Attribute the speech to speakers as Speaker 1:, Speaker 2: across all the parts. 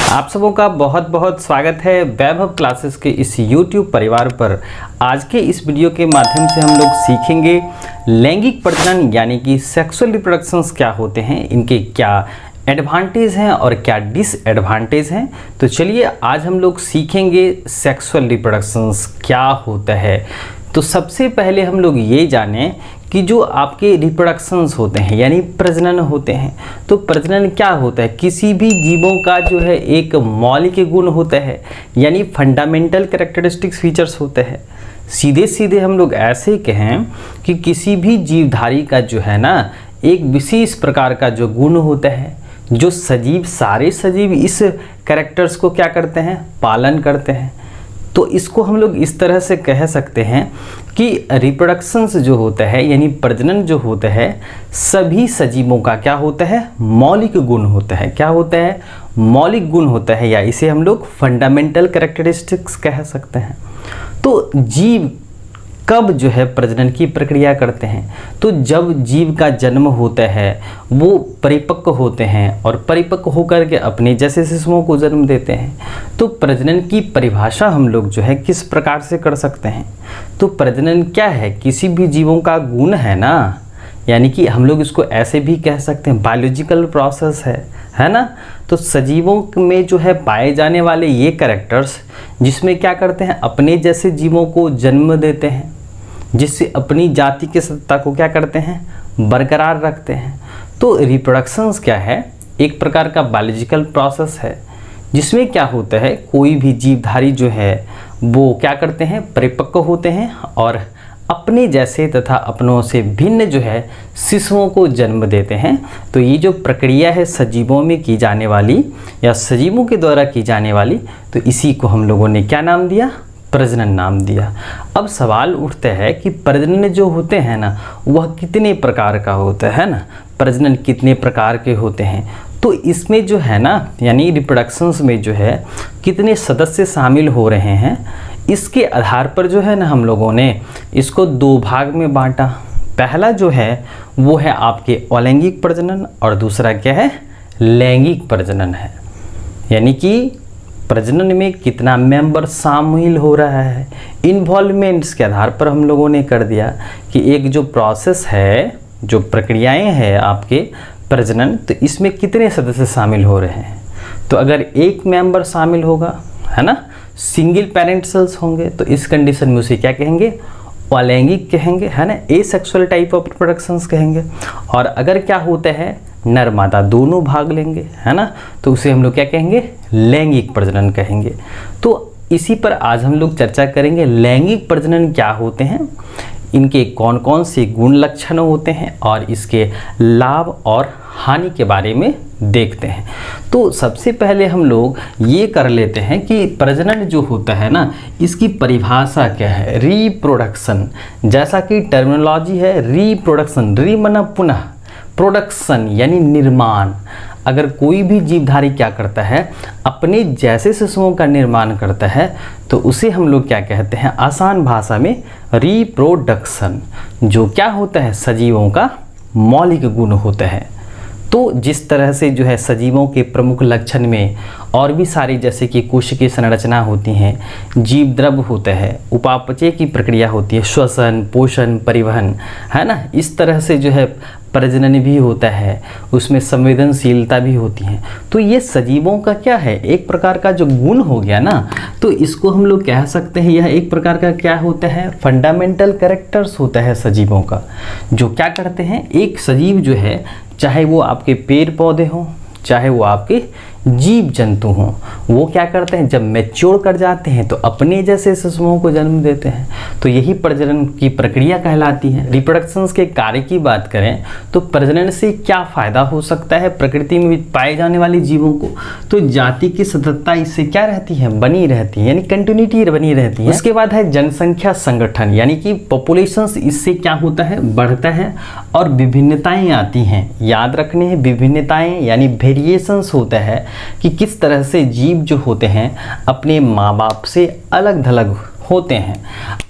Speaker 1: आप सबों का बहुत बहुत स्वागत है वैभव क्लासेस के इस YouTube परिवार पर। आज के इस वीडियो के माध्यम से हम लोग सीखेंगे लैंगिक प्रजनन यानी कि सेक्सुअल रिप्रोडक्शंस क्या होते हैं, इनके क्या एडवांटेज हैं और क्या डिसएडवांटेज हैं। तो चलिए आज हम लोग सीखेंगे सेक्सुअल रिप्रोडक्शंस क्या होता है। तो सबसे पहले हम लोग ये जानें कि जो आपके रिप्रोडक्शंस होते हैं यानी प्रजनन होते हैं, तो प्रजनन क्या होता है। किसी भी जीवों का जो है एक मौलिक गुण होता है यानी फंडामेंटल कैरेक्टरिस्टिक्स फीचर्स होते हैं। सीधे सीधे हम लोग ऐसे कहें कि किसी भी जीवधारी का जो है ना एक विशेष प्रकार का जो गुण होता है, जो सजीव सारे सजीव इस कैरेक्टर्स को क्या करते हैं, पालन करते हैं। तो इसको हम लोग इस तरह से कह सकते हैं कि रिप्रोडक्शंस जो होता है यानी प्रजनन जो होता है सभी सजीवों का क्या होता है, मौलिक गुण होता है। क्या होता है, मौलिक गुण होता है, या इसे हम लोग फंडामेंटल कैरेक्टरिस्टिक्स कह सकते हैं। तो जीव कब जो है प्रजनन की प्रक्रिया करते हैं, तो जब जीव का जन्म होता है वो परिपक्व होते हैं और परिपक्व होकर के अपने जैसे शिशुओं को जन्म देते हैं। तो प्रजनन की परिभाषा हम लोग जो है किस प्रकार से कर सकते हैं, तो प्रजनन क्या है, किसी भी जीवों का गुण है ना, यानी कि हम लोग इसको ऐसे भी कह सकते हैं बायोलॉजिकल प्रोसेस है ना। तो सजीवों में जो है पाए जाने वाले ये कैरेक्टर्स जिसमें क्या करते हैं, अपने जैसे जीवों को जन्म देते हैं, जिससे अपनी जाति की सत्ता को क्या करते हैं, बरकरार रखते हैं। तो रिप्रोडक्शंस क्या है, एक प्रकार का बायोलॉजिकल प्रोसेस है जिसमें क्या होता है, कोई भी जीवधारी जो है वो क्या करते हैं, परिपक्व होते हैं और अपने जैसे तथा अपनों से भिन्न जो है शिशुओं को जन्म देते हैं। तो ये जो प्रक्रिया है सजीवों में की जाने वाली या सजीवों के द्वारा की जाने वाली, तो इसी को हम लोगों ने क्या नाम दिया, प्रजनन नाम दिया। अब सवाल उठता है कि प्रजनन जो होते हैं ना वह कितने प्रकार का होता है ना, प्रजनन कितने प्रकार के होते हैं। तो इसमें जो है ना यानी रिप्रोडक्शंस में जो है कितने सदस्य शामिल हो रहे हैं, इसके आधार पर जो है ना हम लोगों ने इसको दो भाग में बांटा। पहला जो है वो है आपके अलैंगिक प्रजनन और दूसरा क्या है, लैंगिक प्रजनन है। यानी कि प्रजनन में कितना मेंबर शामिल हो रहा है, इन्वॉल्वमेंट्स के आधार पर हम लोगों ने कर दिया कि एक जो प्रोसेस है, जो प्रक्रियाएं हैं आपके प्रजनन, तो इसमें कितने सदस्य शामिल हो रहे हैं। तो अगर एक मेंबर शामिल होगा है ना, सिंगल पेरेंट सेल्स होंगे, तो इस कंडीशन में उसे क्या कहेंगे, अलैंगिक कहेंगे है ना, एसेक्सुअल टाइप ऑफ रिप्रोडक्शंस कहेंगे। और अगर क्या होता है, नर मादा दोनों भाग लेंगे है ना, तो उसे हम लोग क्या कहेंगे, लैंगिक प्रजनन कहेंगे। तो इसी पर आज हम लोग चर्चा करेंगे लैंगिक प्रजनन क्या होते हैं, इनके कौन कौन से गुण लक्षण होते हैं और इसके लाभ और हानि के बारे में देखते हैं। तो सबसे पहले हम लोग ये कर लेते हैं कि प्रजनन जो होता है ना इसकी परिभाषा क्या है। रिप्रोडक्शन, जैसा कि टर्मिनोलॉजी है रिप्रोडक्शन, री माना पुनः, प्रोडक्शन यानी निर्माण। अगर कोई भी जीवधारी क्या करता है, अपने जैसे शिशुओं का निर्माण करता है, तो उसे हम लोग क्या कहते हैं, आसान भाषा में रिप्रोडक्शन, जो क्या होता है, सजीवों का मौलिक गुण होता है। तो जिस तरह से जो है सजीवों के प्रमुख लक्षण में और भी सारी जैसे कि कोशिकीय संरचना होती हैं, जीव द्रव्य होता है, उपापचय की प्रक्रिया होती है, श्वसन, पोषण, परिवहन है ना, इस तरह से जो है प्रजनन भी होता है, उसमें संवेदनशीलता भी होती है। तो ये सजीवों का क्या है, एक प्रकार का जो गुण हो गया ना, तो इसको हम लोग कह सकते हैं यह एक प्रकार का क्या होता है, फंडामेंटल कैरेक्टर्स होता है सजीवों का, जो क्या करते हैं, एक सजीव जो है चाहे वो आपके पेड़ पौधे हों, चाहे वो आपके जीव जंतु हों, वो क्या करते हैं, जब मैच्योर कर जाते हैं तो अपने जैसे शिशुओं को जन्म देते हैं। तो यही प्रजनन की प्रक्रिया कहलाती है। रिप्रोडक्शंस के कार्य की बात करें तो प्रजनन से क्या फ़ायदा हो सकता है प्रकृति में पाए जाने वाले जीवों को, तो जाति की सततता इससे क्या रहती है, बनी रहती है, यानी कंटिन्यूटी बनी रहती है। उसके बाद है जनसंख्या संगठन, यानी कि पॉपुलेशंस इससे क्या होता है, बढ़ता है और विभिन्नताएँ आती हैं। याद रखने हैं, विभिन्नताएँ यानी वेरिएशंस होता है कि किस तरह से जीव जो होते हैं अपने माँ बाप से अलग थलग होते हैं।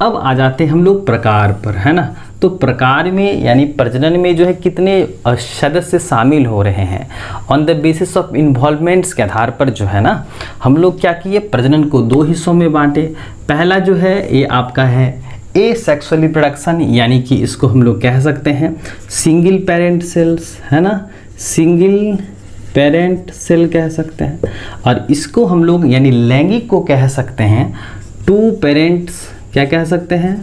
Speaker 1: अब आ जाते हैं हम लोग प्रकार पर है ना। तो प्रकार में यानी प्रजनन में जो है कितने सदस्य शामिल हो रहे हैं, on the basis of involvements के आधार पर जो है ना हम लोग क्या किए, प्रजनन को 2 हिस्सों में बांटे। पहला जो है ये आपका है ए सेक्सुअल रिप्रोडक्शन, यानी कि इसको हम लोग कह सकते हैं सिंगल पेरेंट सेल्स, है ना, सिंगल पेरेंट सेल कह सकते हैं। और इसको हम लोग यानी लैंगिक को कह सकते हैं 2 पेरेंट्स, क्या कह सकते हैं,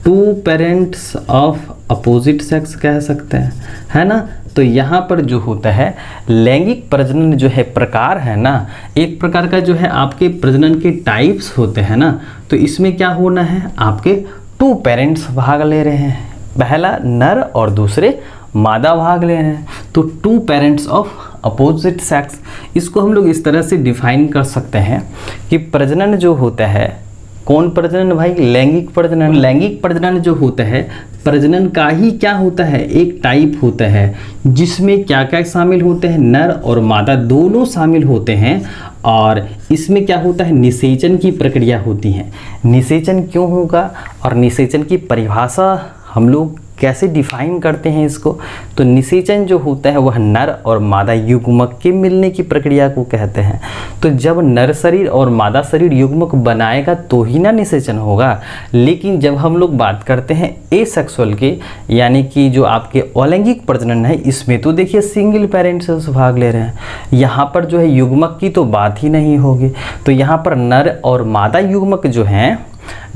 Speaker 1: 2 पेरेंट्स ऑफ अपोजिट सेक्स कह सकते हैं, है ना। तो यहाँ पर जो होता है लैंगिक प्रजनन जो है प्रकार है ना, एक प्रकार का जो है आपके प्रजनन के टाइप्स होते हैं ना, तो इसमें क्या होना है, आपके 2 पेरेंट्स भाग ले रहे हैं, पहला नर और दूसरे मादा भाग ले रहे हैं, तो 2 पेरेंट्स ऑफ अपोजिट सेक्स। इसको हम लोग इस तरह से डिफाइन कर सकते हैं कि प्रजनन जो होता है, कौन प्रजनन भाई, लैंगिक प्रजनन। लैंगिक प्रजनन जो होता है प्रजनन का ही क्या होता है, एक टाइप होता है जिसमें क्या क्या शामिल होते हैं, नर और मादा दोनों शामिल होते हैं। और इसमें क्या होता है, निषेचन की प्रक्रिया होती है। निषेचन क्यों होगा और निषेचन की परिभाषा हम लोग कैसे डिफाइन करते हैं इसको, तो निषेचन जो होता है वह नर और मादा युग्मक के मिलने की प्रक्रिया को कहते हैं। तो जब नर शरीर और मादा शरीर युग्मक बनाएगा तो ही ना निषेचन होगा। लेकिन जब हम लोग बात करते हैं एसेक्सुअल के, यानी कि जो आपके अलैंगिक प्रजनन है, इसमें तो देखिए सिंगल पेरेंट सेल्स भाग ले रहे हैं, यहाँ पर जो है युग्मक की तो बात ही नहीं होगी। तो यहाँ पर नर और मादा युग्मक जो हैं,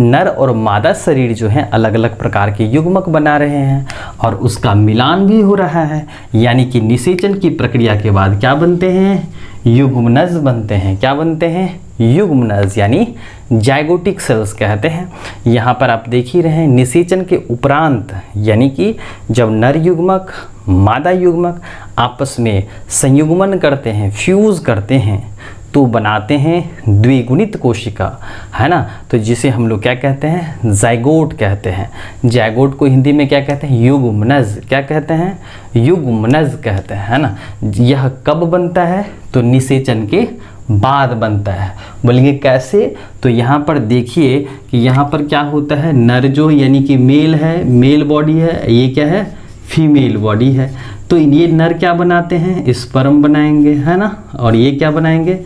Speaker 1: नर और मादा शरीर जो हैं अलग अलग प्रकार के युग्मक बना रहे हैं और उसका मिलान भी हो रहा है, यानी कि निषेचन की प्रक्रिया के बाद क्या बनते हैं, युग्मनज बनते हैं। क्या बनते हैं, युग्मनज, यानी जाइगोटिक सेल्स कहते हैं। यहाँ पर आप देख ही रहे हैं निषेचन के उपरांत, यानी कि जब नर युग्मक मादा युग्मक आपस में संयुग्मन करते हैं, फ्यूज करते हैं, तो बनाते हैं द्विगुणित कोशिका, है ना। तो जिसे हम लोग क्या कहते हैं, जाइगोट कहते हैं। जाइगोट को हिंदी में क्या कहते हैं, युग्मनज। क्या कहते हैं, युग्मनज कहते हैं, है ना। यह कब बनता है, तो निषेचन के बाद बनता है। बोलेंगे कैसे, तो यहाँ पर देखिए कि यहाँ पर क्या होता है, नर जो यानी कि मेल है, मेल बॉडी है, ये क्या है, फीमेल बॉडी है। तो ये नर क्या बनाते हैं, स्पर्म बनाएंगे, है ना, और ये क्या बनाएंगे,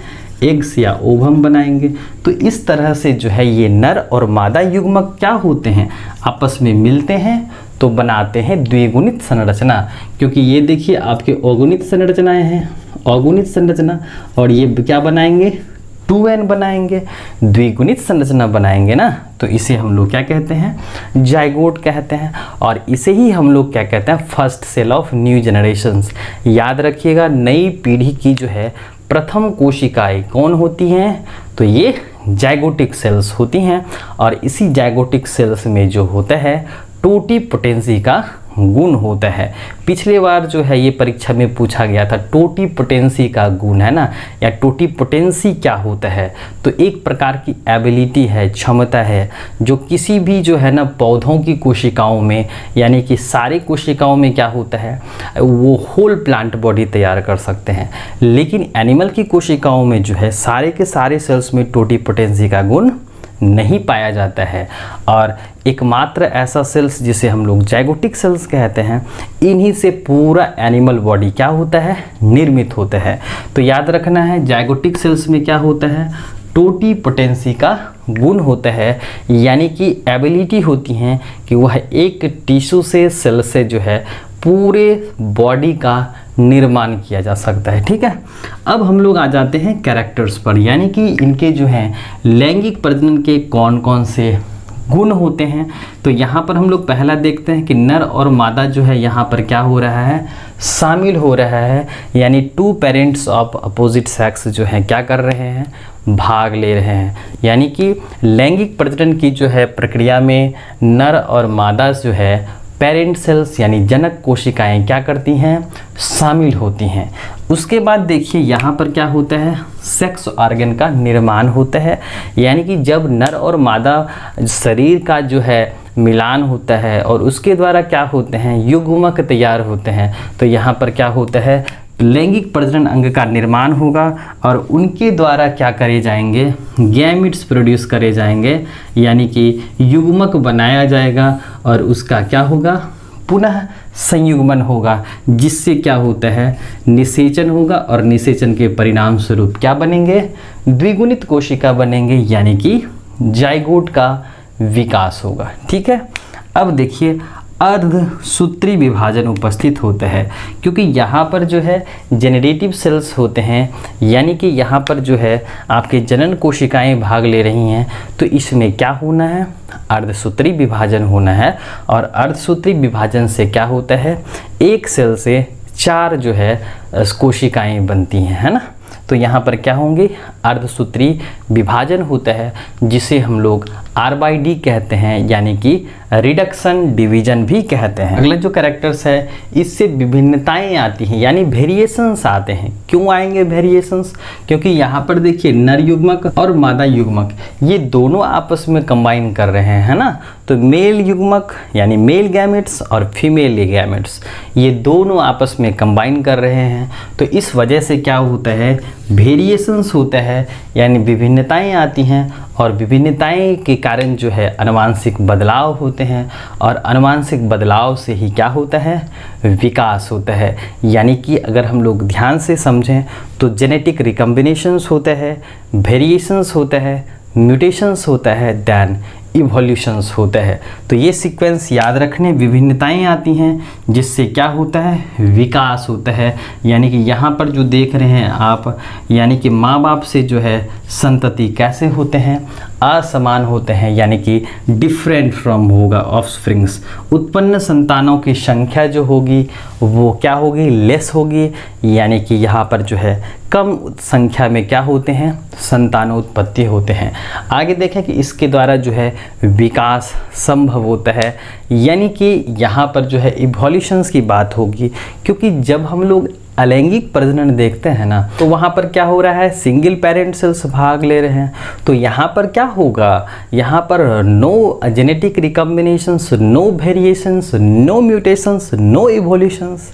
Speaker 1: एग्स या ओवम बनाएंगे। तो इस तरह से जो है ये नर और मादा युग्मक क्या होते हैं, आपस में मिलते हैं तो बनाते हैं द्विगुणित संरचना। क्योंकि ये देखिए आपके अगुणित संरचनाएं हैं, अगुणित संरचना, और ये क्या बनाएंगे, 2n बनाएंगे, द्विगुणित संरचना बनाएंगे ना। तो इसे हम लोग क्या कहते हैं, जाइगोट कहते हैं। और इसे ही हम लोग क्या कहते हैं, first cell of new generations. याद रखिएगा, नई पीढ़ी की जो है प्रथम कोशिकाएं कौन होती हैं, तो ये जाइगोटिक सेल्स होती हैं। और इसी जाइगोटिक सेल्स में जो होता है टोटीपोटेंसी का गुण होता है। पिछले बार जो है ये परीक्षा में पूछा गया था, टोटीपोटेंसी का गुण, है ना, या टोटीपोटेंसी क्या होता है। तो एक प्रकार की एबिलिटी है, क्षमता है, जो किसी भी जो है ना पौधों की कोशिकाओं में, यानी कि सारे कोशिकाओं में क्या होता है, वो होल प्लांट बॉडी तैयार कर सकते हैं। लेकिन एनिमल की कोशिकाओं में जो है सारे के सारे सेल्स में टोटीपोटेंसी का गुण नहीं पाया जाता है। और एकमात्र ऐसा सेल्स जिसे हम लोग जाइगोटिक सेल्स कहते हैं, इन्हीं से पूरा एनिमल बॉडी क्या होता है, निर्मित होता है। तो याद रखना है, जाइगोटिक सेल्स में क्या होता है, टोटीपोटेंसी का गुण होता है, यानी कि एबिलिटी होती है कि वह एक टिश्यू से, सेल से जो है पूरे बॉडी का निर्माण किया जा सकता है। ठीक है, अब हम लोग आ जाते हैं कैरेक्टर्स पर, यानी कि इनके जो हैं लैंगिक प्रजनन के कौन कौन से गुण होते हैं। तो यहाँ पर हम लोग पहला देखते हैं कि नर और मादा जो है यहाँ पर क्या हो रहा है, शामिल हो रहा है, यानी 2 पेरेंट्स ऑफ अपोजिट सेक्स जो हैं क्या कर रहे हैं, भाग ले रहे हैं। यानी कि लैंगिक प्रजनन की जो है प्रक्रिया में नर और मादा जो है पेरेंट सेल्स यानी जनक कोशिकाएं क्या करती हैं, शामिल होती हैं। उसके बाद देखिए यहाँ पर क्या होता है, सेक्स ऑर्गन का निर्माण होता है, यानी कि जब नर और मादा शरीर का जो है मिलान होता है और उसके द्वारा क्या होते हैं, युग्मक तैयार होते हैं। तो यहाँ पर क्या होता है, लैंगिक प्रजनन अंग का निर्माण होगा और उनके द्वारा क्या करे जाएंगे, गैमिट्स प्रोड्यूस करे जाएंगे, यानी कि युग्मक बनाया जाएगा और उसका क्या होगा, पुनः संयुग्मन होगा, जिससे क्या होता है, निषेचन होगा और निषेचन के परिणाम स्वरूप क्या बनेंगे, द्विगुणित कोशिका बनेंगे, यानी कि जाइगोट का विकास होगा। ठीक है। अब देखिए अर्धसूत्री विभाजन उपस्थित होता है, क्योंकि यहाँ पर जो है जेनरेटिव सेल्स होते हैं, यानी कि यहाँ पर जो है आपके जनन कोशिकाएं भाग ले रही हैं, तो इसमें क्या होना है, अर्धसूत्री विभाजन होना है। और अर्धसूत्री विभाजन से क्या होता है, एक सेल से 4 जो है कोशिकाएं बनती हैं, है ना। तो यहाँ पर क्या होंगे, अर्धसूत्री विभाजन होता है, जिसे हम लोग RD कहते हैं, यानी कि रिडक्शन डिवीजन भी कहते हैं। अगला जो कैरेक्टर्स है, इससे विभिन्नताएं आती हैं, यानी वेरिएशंस आते हैं। क्यों आएंगे वेरिएशंस, क्योंकि यहाँ पर देखिए नर युग्मक और मादा युग्मक ये दोनों आपस में कंबाइन कर रहे हैं, है ना। तो मेल युग्मक यानी मेल गैमेट्स और फीमेल गैमेट्स ये दोनों आपस में कंबाइन कर रहे हैं। तो इस वजह से क्या होता है, वेरिएशंस होता है, यानी विभिन्नताएं आती हैं, और विभिन्नताएं के कारण जो है आनुवांशिक बदलाव होते हैं, और आनुवांशिक बदलाव से ही क्या होता है, विकास होता है। यानी कि अगर हम लोग ध्यान से समझें तो जेनेटिक रिकम्बिनेशंस होता है, वेरिएशंस होता है, म्यूटेशंस होता है, देन इवोल्यूशंस होता है। तो ये सीक्वेंस याद रखने, विभिन्नताएं आती हैं, जिससे क्या होता है, विकास होता है। यानी कि यहाँ पर जो देख रहे हैं आप, यानी कि माँ बाप से जो है संतति कैसे होते हैं, असमान होते हैं, यानी कि डिफरेंट फ्रॉम होगा ऑफस्प्रिंग्स। उत्पन्न संतानों की संख्या जो होगी वो क्या होगी, लेस होगी, यानी कि यहाँ पर जो है कम संख्या में क्या होते हैं, संतानोत्पत्ति होते हैं। आगे देखें कि इसके द्वारा जो है विकास संभव होता है, यानी कि यहाँ पर जो है इवोल्यूशंस की बात होगी, क्योंकि जब हम लोग अलैंगिक प्रजनन देखते हैं ना, तो वहाँ पर क्या हो रहा है, सिंगल पेरेंट सेल्स भाग ले रहे हैं। तो यहाँ पर क्या होगा, यहाँ पर no genetic recombinations, no variations, no mutations, no evolutions.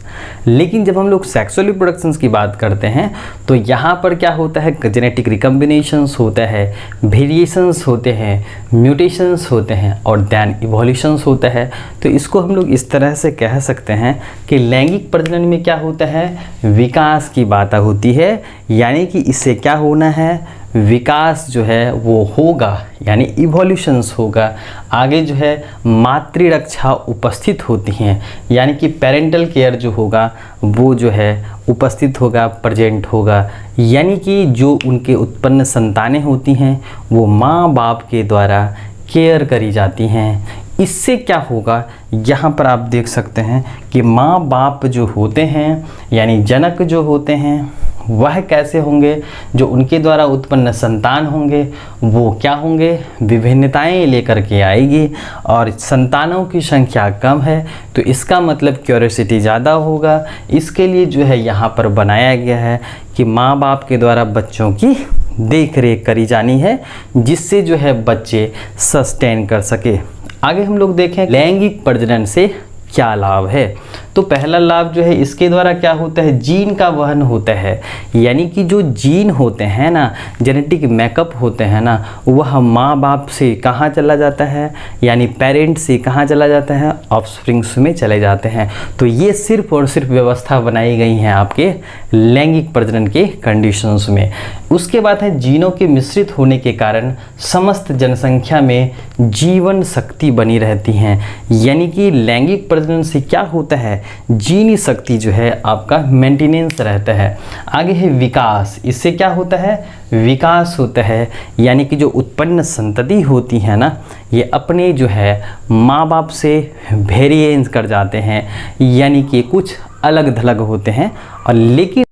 Speaker 1: लेकिन जब हम लोग सेक्सुअल रिप्रोडक्शंस की बात करते हैं तो यहाँ पर क्या होता है, जेनेटिक रिकम्बिनेशंस होता है, वेरिएशंस होते हैं, म्यूटेशंस होते हैं, और देन इवोल्यूशंस होता है। तो इसको हम लोग इस तरह से कह सकते हैं कि लैंगिक प्रजनन में क्या होता है, विकास की बात होती है, यानी कि इससे क्या होना है, विकास जो है वो होगा, यानी इवोल्यूशंस होगा। आगे जो है मातृरक्षा उपस्थित होती हैं, यानी कि पेरेंटल केयर जो होगा वो जो है उपस्थित होगा, प्रेजेंट होगा, यानी कि जो उनके उत्पन्न संतानें होती हैं वो माँ बाप के द्वारा केयर करी जाती हैं। इससे क्या होगा, यहाँ पर आप देख सकते हैं कि माँ बाप जो होते हैं, यानी जनक जो होते हैं, वह कैसे होंगे, जो उनके द्वारा उत्पन्न संतान होंगे वो क्या होंगे, विभिन्नताएं लेकर के आएगी। और संतानों की संख्या कम है तो इसका मतलब क्यूरियोसिटी ज़्यादा होगा। इसके लिए जो है यहाँ पर बनाया गया है कि माँ बाप के द्वारा बच्चों की देख रेख करी जानी है, जिससे जो है बच्चे सस्टेन कर सके। आगे हम लोग देखें लैंगिक प्रजनन से क्या लाभ है। तो पहला लाभ जो है, इसके द्वारा क्या होता है, जीन का वहन होता है, यानी कि जो जीन होते हैं ना, जेनेटिक मेकअप होते हैं ना, वह माँ बाप से कहाँ चला जाता है, यानी पेरेंट से कहाँ चला जाता है, ऑफस्प्रिंग्स में चले जाते हैं। तो ये सिर्फ और सिर्फ व्यवस्था बनाई गई है आपके लैंगिक प्रजनन के कंडीशंस में। उसके बाद है जीनों के मिश्रित होने के कारण समस्त जनसंख्या में जीवन शक्ति बनी रहती हैं, यानी कि लैंगिक प्रजनन से क्या होता है, जीनी शक्ति जो है आपका मेंटेनेंस रहता है। आगे है विकास, इससे क्या होता है, विकास होता है, यानी कि जो उत्पन्न संतति होती है ना, ये अपने जो है माँ बाप से वेरिएंस कर जाते हैं, यानी कि कुछ अलग थलग होते हैं। और लेकिन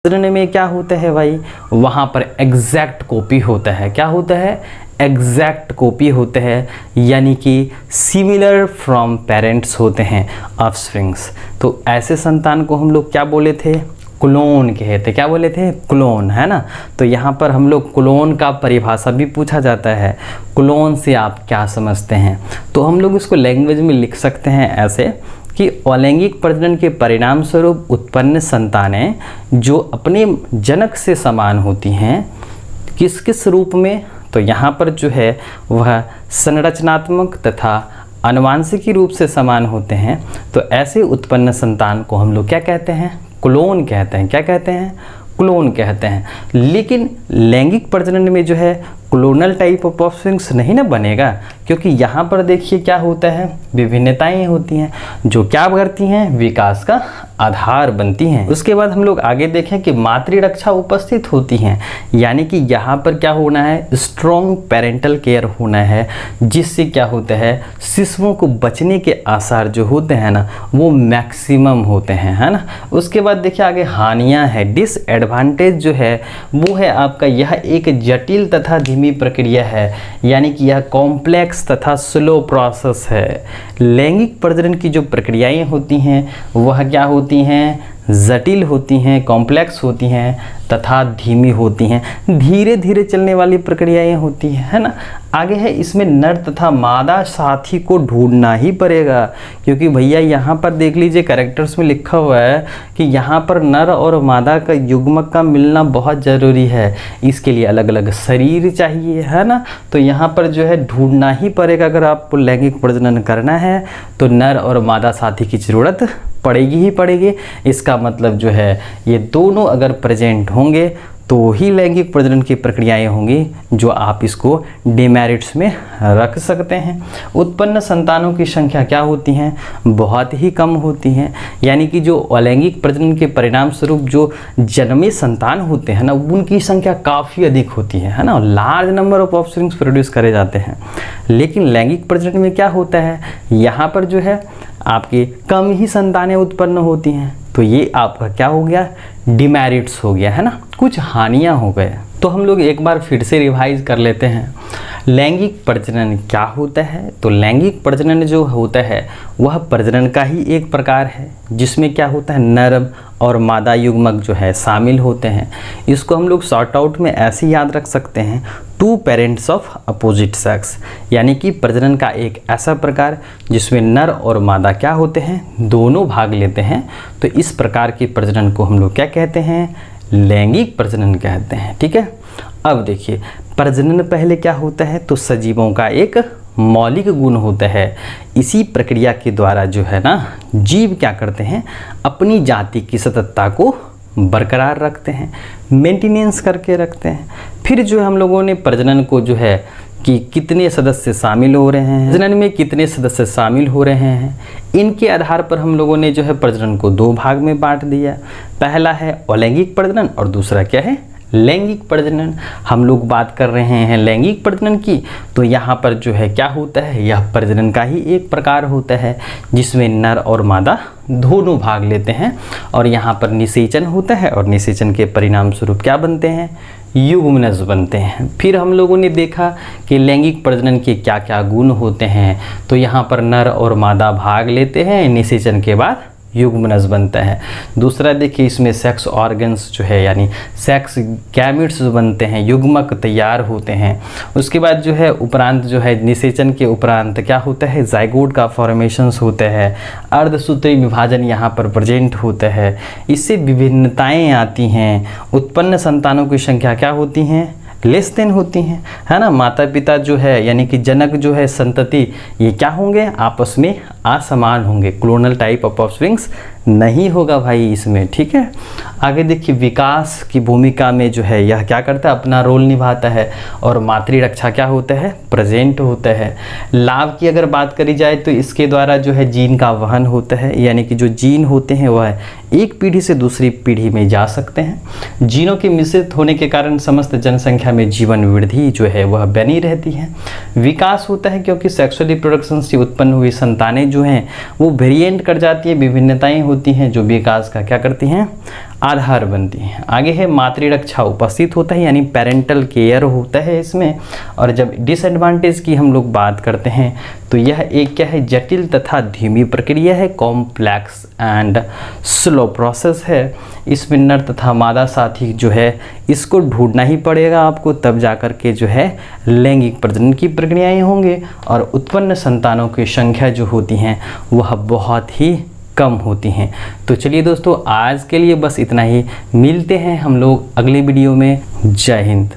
Speaker 1: प्रजनन में क्या होता है भाई, वहाँ पर एग्जैक्ट कॉपी होता है। क्या होता है, एग्जैक्ट कॉपी होते हैं, यानी कि सिमिलर फ्रॉम पेरेंट्स होते हैं ऑफस्प्रिंग्स। तो ऐसे संतान को हम लोग क्या बोले थे, क्लोन कहते। क्या बोले थे, क्लोन, है ना। तो यहाँ पर हम लोग क्लोन का परिभाषा भी पूछा जाता है, क्लोन से आप क्या समझते हैं। तो हम लोग इसको लैंग्वेज में लिख सकते हैं ऐसे कि अलैंगिक प्रजनन के परिणाम स्वरूप उत्पन्न संतानें जो अपने जनक से समान होती हैं, किस किस रूप में, तो यहाँ पर जो है वह संरचनात्मक तथा आनुवांशिकी रूप से समान होते हैं। तो ऐसे उत्पन्न संतान को हम लोग क्या कहते हैं? क्लोन कहते हैं। क्या कहते हैं? क्लोन कहते हैं। लेकिन लैंगिक प्रजनन में जो है क्लोनल टाइप ऑफ ऑफस्प्रिंग्स नहीं ना बनेगा, क्योंकि यहाँ पर देखिए क्या होता है, विभिन्नताएं होती हैं जो क्या करती हैं, विकास का आधार बनती हैं। उसके बाद हम लोग आगे देखें कि मातृरक्षा उपस्थित होती हैं, यानी कि यहाँ पर क्या होना है, स्ट्रॉन्ग पेरेंटल केयर होना है, जिससे क्या होता है, शिशुओं को बचने के आसार जो होते हैं ना वो मैक्सिमम होते हैं, है ना। उसके बाद देखिए आगे हानियाँ हैं। डिसएडवांटेज जो है वो है आपका यह एक जटिल तथा धीमी प्रक्रिया है, यानी कि यह कॉम्प्लेक्स तथा स्लो प्रोसेस है। लैंगिक प्रजनन की जो प्रक्रियाएं होती हैं वह क्या होती हैं, जटिल होती हैं, कॉम्प्लेक्स होती हैं तथा धीमी होती हैं, धीरे धीरे चलने वाली प्रक्रियाएं होती हैं, है ना। आगे है इसमें नर तथा मादा साथी को ढूंढना ही पड़ेगा, क्योंकि भैया यहाँ पर देख लीजिए कैरेक्टर्स में लिखा हुआ है कि यहाँ पर नर और मादा का युग्मक का मिलना बहुत ज़रूरी है, इसके लिए अलग अलग शरीर चाहिए, है ना। तो यहाँ पर जो है ढूंढना ही पड़ेगा, अगर आपको लैंगिक प्रजनन करना है तो नर और मादा साथी की ज़रूरत पड़ेगी ही पड़ेगी। इसका मतलब जो है ये दोनों अगर प्रेजेंट होंगे तो ही लैंगिक प्रजनन की प्रक्रियाएं होंगी, जो आप इसको डिमेरिट्स में रख सकते हैं। उत्पन्न संतानों की संख्या क्या होती हैं, बहुत ही कम होती हैं, यानी कि जो अलैंगिक प्रजनन के परिणाम स्वरूप जो जन्मे संतान होते हैं ना उनकी संख्या काफ़ी अधिक होती है ना, large number of offsprings produce करे जाते हैं। लेकिन लैंगिक प्रजनन में क्या होता है, यहाँ पर जो है आपकी कम ही संतानें उत्पन्न होती हैं, तो ये आपका क्या हो गया, डिमेरिट्स हो गया, है ना, कुछ हानियां हो गए। तो हम लोग एक बार फिर से रिवाइज कर लेते हैं, लैंगिक प्रजनन क्या होता है। तो लैंगिक प्रजनन जो होता है वह प्रजनन का ही एक प्रकार है, जिसमें क्या होता है, नर और मादा युग्मक जो है शामिल होते हैं। इसको हम लोग शॉर्ट आउट में ऐसे याद रख सकते हैं, two parents of opposite sex, यानी कि प्रजनन का एक ऐसा प्रकार जिसमें नर और मादा क्या होते हैं, दोनों भाग लेते हैं। तो इस प्रकार की प्रजनन को हम लोग क्या कहते हैं, लैंगिक प्रजनन कहते हैं। ठीक है। अब देखिए प्रजनन पहले क्या होता है, तो सजीवों का एक मौलिक गुण होता है। इसी प्रक्रिया के द्वारा जो है ना जीव क्या करते हैं, अपनी जाति की सततता को बरकरार रखते हैं, मेंटेनेंस करके रखते हैं। फिर जो हम लोगों ने प्रजनन को जो है कि कितने सदस्य शामिल हो रहे हैं, प्रजनन में कितने सदस्य शामिल हो रहे हैं, इनके आधार पर हम लोगों ने जो है प्रजनन को दो भाग में बांट दिया। पहला है अलैंगिक प्रजनन और दूसरा क्या है, लैंगिक प्रजनन। हम लोग बात कर रहे हैं लैंगिक प्रजनन की, तो यहाँ पर जो है क्या होता है, यह प्रजनन का ही एक प्रकार होता है जिसमें नर और मादा दोनों भाग लेते हैं, और यहाँ पर निषेचन होता है, और निषेचन के परिणाम स्वरूप क्या बनते हैं, युग्मनज बनते हैं। फिर हम लोगों ने देखा कि लैंगिक प्रजनन के क्या क्या गुण होते हैं, तो यहाँ पर नर और मादा भाग लेते हैं, निषेचन के बाद युग्मनज बनता है। दूसरा देखिए इसमें सेक्स ऑर्गन्स जो है यानी सेक्स गैमेट्स बनते हैं, युग्मक तैयार होते हैं। उसके बाद जो है उपरांत जो है निषेचन के उपरांत क्या होता है, जाइगोट का फॉर्मेशंस होता है, अर्धसूत्री विभाजन यहाँ पर प्रेजेंट होता है। इससे विभिन्नताएं आती हैं, उत्पन्न संतानों की संख्या क्या होती हैं, लेस देन होती हैं, है ना। माता पिता जो है यानी कि जनक जो है संतति, ये क्या होंगे, आपस में असमान होंगे, क्लोनल टाइप ऑफ ऑफस्प्रिंग्स नहीं होगा भाई इसमें। ठीक है। आगे देखिए विकास की भूमिका में जो है यह क्या करता है, अपना रोल निभाता है, और मातृरक्षा क्या होता है, प्रेजेंट होता है। लाभ की अगर बात करी जाए तो इसके द्वारा जो है जीन का वहन होता है, यानी कि जो जीन होते हैं वह एक पीढ़ी से दूसरी पीढ़ी में जा सकते हैं। जीनों के मिश्रित होने के कारण समस्त जनसंख्या में जीवन वृद्धि जो है वह बनी रहती है। विकास होता है क्योंकि सेक्सुअल रिप्रोडक्शन से उत्पन्न हुई संतानें जो हैं वो वेरिएंट कर जाती है, विभिन्नताएं होती हैं जो विकास का क्या करती हैं, आधार बनती हैं। आगे है मातृरक्षा उपस्थित होता है, यानी पेरेंटल केयर होता है इसमें। और जब डिसएडवांटेज की हम लोग बात करते हैं तो यह एक क्या है, जटिल तथा धीमी प्रक्रिया है, कॉम्प्लेक्स एंड स्लो प्रोसेस है। इसमें नर तथा मादा साथी जो है इसको ढूंढना ही पड़ेगा आपको, तब जाकर के जो है लैंगिक प्रजनन की प्रक्रियाएं होंगे और उत्पन्न संतानों की संख्या जो होती हैं वह बहुत ही कम होती हैं। तो चलिए दोस्तों, आज के लिए बस इतना ही। मिलते हैं हम लोग अगले वीडियो में। जय हिंद।